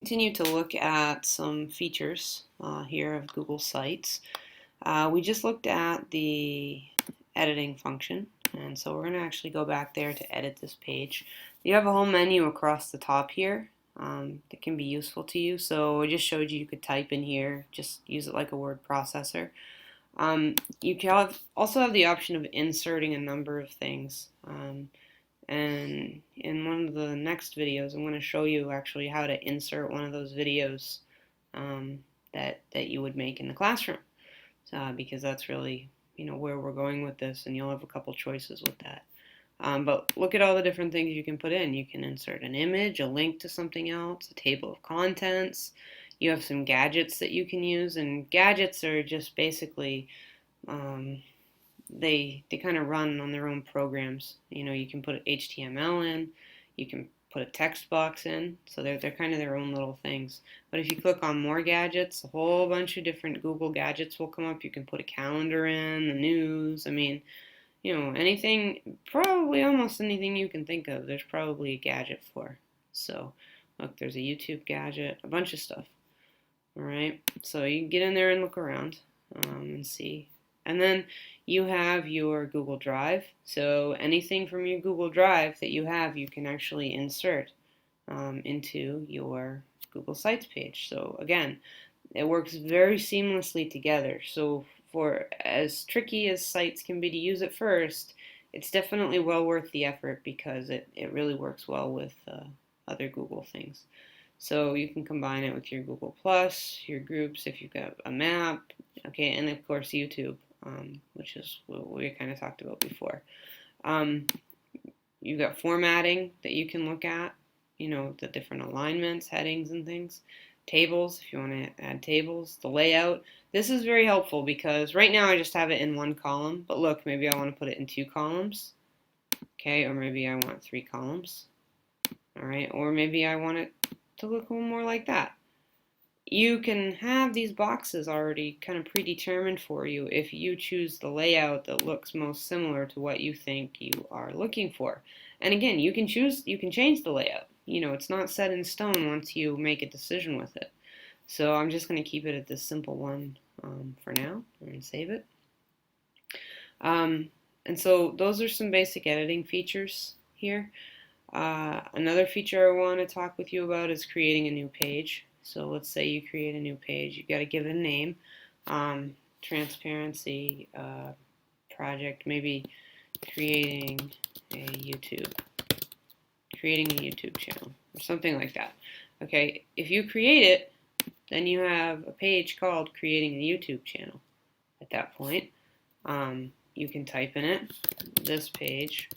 Continue to look at some features here of Google Sites. We just looked at the editing function, and so we're going to actually go back there to edit this page. You have a whole menu across the top here that can be useful to you. So I just showed you could type in here, just use it like a word processor. You can also have the option of inserting a number of things. And in one of the next videos, I'm going to show you actually how to insert one of those videos that you would make in the classroom, because that's really where we're going with this, and you'll have a couple choices with that. But look at all the different things you can put in. You can insert an image, a link to something else, a table of contents. You have some gadgets that you can use, and gadgets are just basically they kind of run on their own programs. You can put HTML in, you can put a text box in, so they're kind of their own little things. But if you click on more gadgets, a whole bunch of different Google gadgets will come up. You can put a calendar in, the news. I mean, anything, probably almost anything you can think of, there's probably a gadget for. So, look, there's a YouTube gadget, a bunch of stuff. All right, so you can get in there and look around and see. And then you have your Google Drive. So anything from your Google Drive that you have, you can actually insert into your Google Sites page. So again, it works very seamlessly together. So for as tricky as sites can be to use at first, it's definitely well worth the effort because it really works well with other Google things. So you can combine it with your Google Plus, your groups, if you've got a map, okay, and of course YouTube, which is what we kind of talked about before. You've got formatting that you can look at, the different alignments, headings, and things. Tables, if you want to add tables. The layout. This is very helpful because right now I just have it in one column, but look, maybe I want to put it in 2 columns, okay, or maybe I want 3 columns, all right, or maybe I want it to look a little more like that. You can have these boxes already kind of predetermined for you if you choose the layout that looks most similar to what you think you are looking for. And again, you can change the layout. It's not set in stone once you make a decision with it. So I'm just going to keep it at this simple one for now and save it. And so those are some basic editing features here. Another feature I want to talk with you about is creating a new page. So let's say you create a new page. You got to give it a name. Transparency project, maybe creating a YouTube channel or something like that. Okay, if you create it, then you have a page called creating a YouTube channel. At that point, you can type in it, this page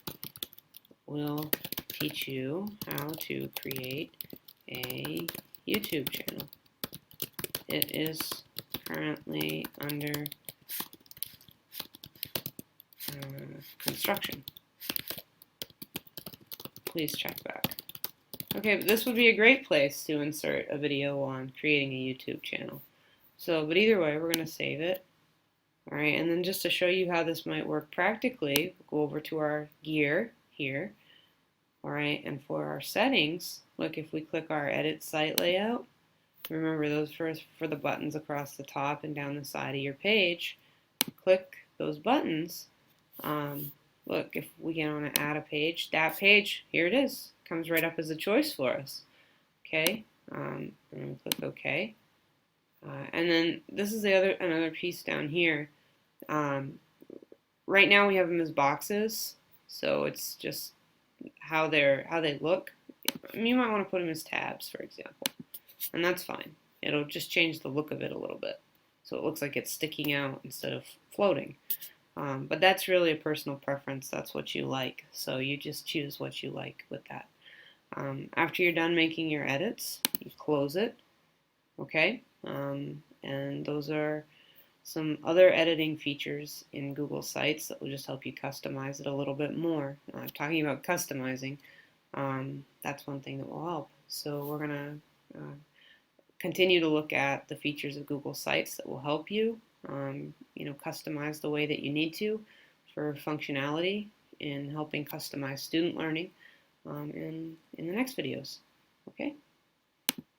will teach you how to create a YouTube channel. It is currently under construction. Please check back. Okay, but this would be a great place to insert a video on creating a YouTube channel. So, but either way, we're going to save it. All right, and then just to show you how this might work practically, we'll go over to our gear here. All right, and for our settings, look, if we click our edit site layout, remember those for the buttons across the top and down the side of your page, click those buttons. Look, if we want to add a page, that page, here it is, comes right up as a choice for us. Okay, and click OK. And then this is another piece down here. Right now we have them as boxes, so it's just how they look. You might want to put them as tabs, for example, and that's fine. It'll just change the look of it a little bit, so it looks like it's sticking out instead of floating. But that's really a personal preference. That's what you like, so you just choose what you like with that. After you're done making your edits, you close it. Okay, and those are some other editing features in Google Sites that will just help you customize it a little bit more. Talking about customizing, that's one thing that will help. So we're going to continue to look at the features of Google Sites that will help you, customize the way that you need to for functionality in helping customize student learning in the next videos. Okay?